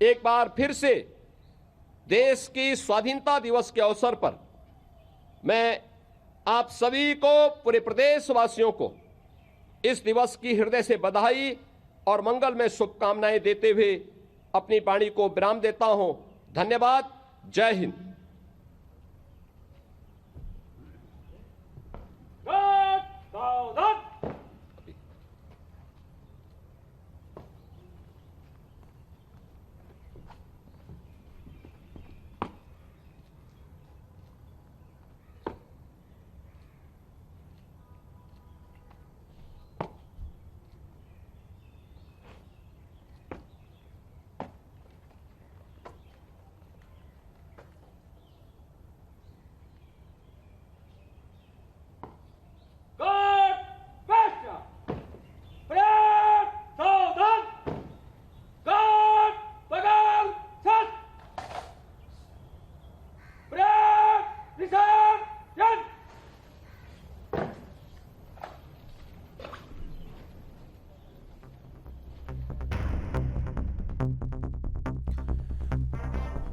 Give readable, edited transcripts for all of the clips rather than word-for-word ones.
एक बार फिर से देश की स्वाधीनता दिवस के अवसर पर मैं आप सभी को, पूरे प्रदेशवासियों को इस दिवस की हृदय से बधाई और मंगलमय शुभकामनाएं देते हुए अपनी वाणी को विराम देता हूं। धन्यवाद। जय हिंद।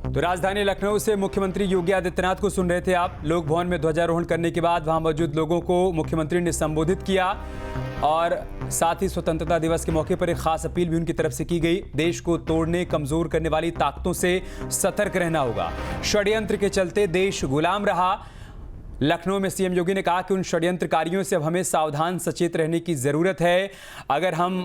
तो राजधानी लखनऊ से मुख्यमंत्री योगी आदित्यनाथ को सुन रहे थे आप। लोक भवन में ध्वजारोहण करने के बाद वहां मौजूद लोगों को मुख्यमंत्री ने संबोधित किया और साथ ही स्वतंत्रता दिवस के मौके पर एक खास अपील भी उनकी तरफ से की गई। देश को तोड़ने, कमजोर करने वाली ताकतों से सतर्क रहना होगा। षड्यंत्र के चलते देश गुलाम रहा। लखनऊ में सीएम योगी ने कहा कि उन षड्यंत्रकारियों से अब हमें सावधान सचेत रहने की जरूरत है। अगर हम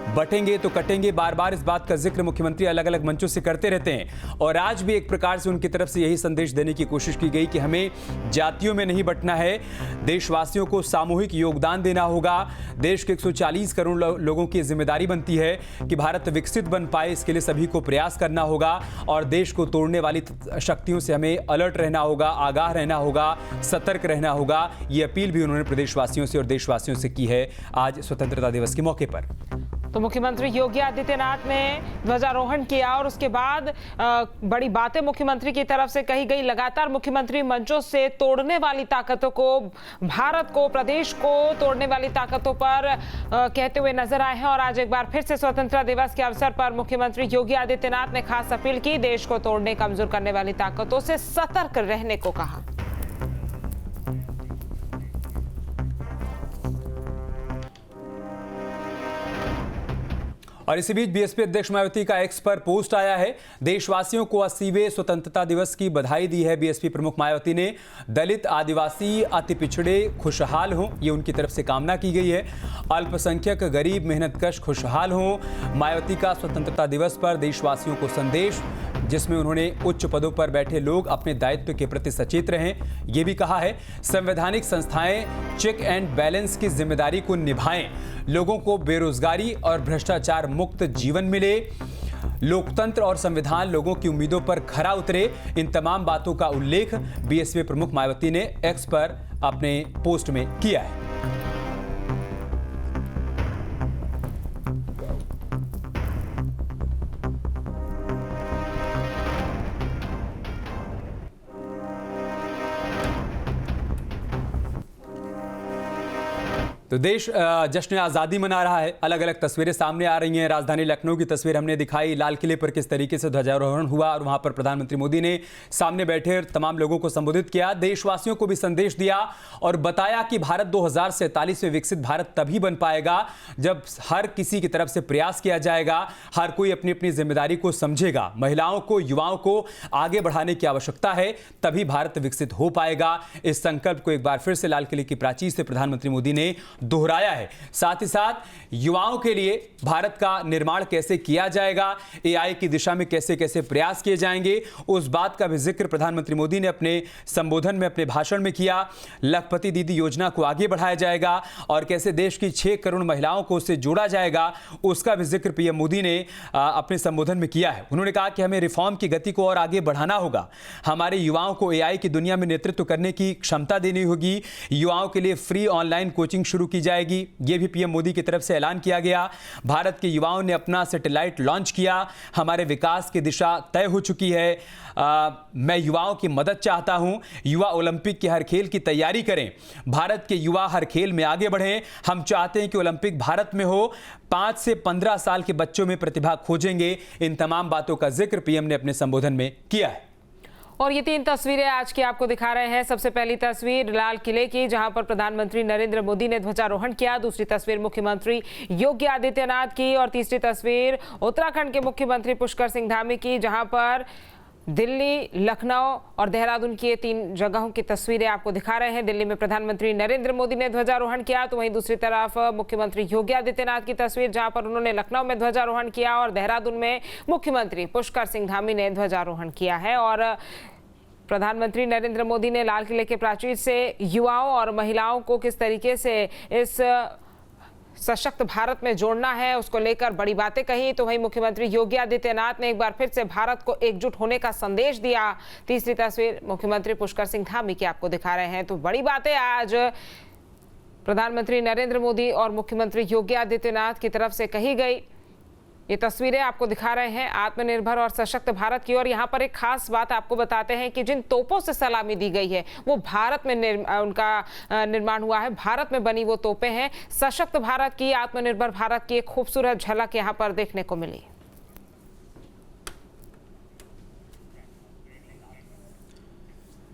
बटेंगे तो कटेंगे। बार बार इस बात का जिक्र मुख्यमंत्री अलग अलग मंचों से करते रहते हैं और आज भी एक प्रकार से उनकी तरफ से यही संदेश देने की कोशिश की गई कि हमें जातियों में नहीं बंटना है। देशवासियों को सामूहिक योगदान देना होगा। देश के 140 करोड़ लोगों की जिम्मेदारी बनती है कि भारत विकसित बन पाए। इसके लिए सभी को प्रयास करना होगा और देश को तोड़ने वाली शक्तियों से हमें अलर्ट रहना होगा, आगाह रहना होगा, सतर्क रहना होगा। ये अपील भी उन्होंने प्रदेशवासियों से और देशवासियों से की है आज स्वतंत्रता दिवस के मौके पर। तो मुख्यमंत्री योगी आदित्यनाथ ने ध्वजारोहण किया और उसके बाद बड़ी बातें मुख्यमंत्री की तरफ से कही गई। लगातार मुख्यमंत्री मंचों से तोड़ने वाली ताकतों को, भारत को, प्रदेश को तोड़ने वाली ताकतों पर कहते हुए नजर आए हैं और आज एक बार फिर से स्वतंत्रता दिवस के अवसर पर मुख्यमंत्री योगी आदित्यनाथ ने खास अपील की। देश को तोड़ने, कमजोर करने वाली ताकतों से सतर्क रहने को कहा। और इसी बीच बीएसपी अध्यक्ष मायावती का एक्स पर पोस्ट आया है। देशवासियों को 80वें स्वतंत्रता दिवस की बधाई दी है बीएसपी प्रमुख मायावती ने। दलित, आदिवासी, अति पिछड़े खुशहाल हों, ये उनकी तरफ से कामना की गई है। अल्पसंख्यक, गरीब, मेहनतकश खुशहाल हों। मायावती का स्वतंत्रता दिवस पर देशवासियों को संदेश, जिसमें उन्होंने उच्च पदों पर बैठे लोग अपने दायित्व के प्रति सचेत रहें। ये भी कहा है संवैधानिक संस्थाएं चेक एंड बैलेंस की जिम्मेदारी को निभाएं। लोगों को बेरोजगारी और भ्रष्टाचार मुक्त जीवन मिले। लोकतंत्र और संविधान लोगों की उम्मीदों पर खरा उतरे। इन तमाम बातों का उल्लेख बीएसपी प्रमुख मायावती ने एक्स पर अपने पोस्ट में किया है। तो देश जश्न आज़ादी मना रहा है। अलग अलग तस्वीरें सामने आ रही हैं। राजधानी लखनऊ की तस्वीर हमने दिखाई, लाल किले पर किस तरीके से ध्वजारोहण हुआ और वहां पर प्रधानमंत्री मोदी ने सामने बैठे तमाम लोगों को संबोधित किया। देशवासियों को भी संदेश दिया और बताया कि भारत 2047 में विकसित भारत तभी बन पाएगा जब हर किसी की तरफ से प्रयास किया जाएगा, हर कोई अपनी अपनी जिम्मेदारी को समझेगा। महिलाओं को, युवाओं को आगे बढ़ाने की आवश्यकता है, तभी भारत विकसित हो पाएगा। इस संकल्प को एक बार फिर से लाल किले की प्राचीर से प्रधानमंत्री मोदी ने दोहराया है। साथ ही साथ युवाओं के लिए भारत का निर्माण कैसे किया जाएगा, एआई की दिशा में कैसे कैसे प्रयास किए जाएंगे, उस बात का भी जिक्र प्रधानमंत्री मोदी ने अपने संबोधन में, अपने भाषण में किया। लखपति दीदी योजना को आगे बढ़ाया जाएगा और कैसे देश की 6 करोड़ महिलाओं को उससे जोड़ा जाएगा, उसका भी जिक्र पीएम मोदी ने अपने संबोधन में किया है। उन्होंने कहा कि हमें रिफॉर्म की गति को और आगे बढ़ाना होगा। हमारे युवाओं को एआई की दुनिया में नेतृत्व करने की क्षमता देनी होगी। युवाओं के लिए फ्री ऑनलाइन कोचिंग शुरू की जाएगी। ये भी पीएम मोदी की तरफ से ऐलान किया गया। भारत के युवाओं ने अपना सैटेलाइट लॉन्च किया, हमारे विकास की दिशा तय हो चुकी है। मैं युवाओं की मदद चाहता हूं, युवा ओलंपिक के हर खेल की तैयारी करें, भारत के युवा हर खेल में आगे बढ़ें। हम चाहते हैं कि ओलंपिक भारत में हो, 5 से 15 साल के बच्चों में प्रतिभा खोजेंगे। इन तमाम बातों का जिक्र पीएम ने अपने संबोधन में किया है। और ये 3 तस्वीरें आज की आपको दिखा रहे हैं। सबसे पहली तस्वीर लाल किले की, जहां पर प्रधानमंत्री नरेंद्र मोदी ने ध्वजारोहण किया। दूसरी तस्वीर मुख्यमंत्री योगी आदित्यनाथ की और तीसरी तस्वीर उत्तराखंड के मुख्यमंत्री पुष्कर सिंह धामी की, जहां पर दिल्ली, लखनऊ और देहरादून की ये 3 जगहों की तस्वीरें आपको दिखा रहे हैं। दिल्ली में प्रधानमंत्री नरेंद्र मोदी ने ध्वजारोहण किया, तो वहीं दूसरी तरफ मुख्यमंत्री योगी आदित्यनाथ की तस्वीर, जहां पर उन्होंने लखनऊ में ध्वजारोहण किया और देहरादून में मुख्यमंत्री पुष्कर सिंह धामी ने ध्वजारोहण किया है। और प्रधानमंत्री नरेंद्र मोदी ने लाल किले के प्राचीर से युवाओं और महिलाओं को किस तरीके से इस सशक्त भारत में जोड़ना है, उसको लेकर बड़ी बातें कही। तो वहीं मुख्यमंत्री योगी आदित्यनाथ ने एक बार फिर से भारत को एकजुट होने का संदेश दिया। तीसरी तस्वीर मुख्यमंत्री पुष्कर सिंह धामी की आपको दिखा रहे हैं। तो बड़ी बातें आज प्रधानमंत्री नरेंद्र मोदी और मुख्यमंत्री योगी आदित्यनाथ की तरफ से कही गई। ये तस्वीरें आपको दिखा रहे हैं आत्मनिर्भर और सशक्त भारत की। और यहाँ पर एक खास बात आपको बताते हैं कि जिन तोपों से सलामी दी गई है वो भारत में उनका निर्माण हुआ है, भारत में बनी वो तोपें हैं। सशक्त भारत की, आत्मनिर्भर भारत की एक खूबसूरत झलक यहाँ पर देखने को मिली।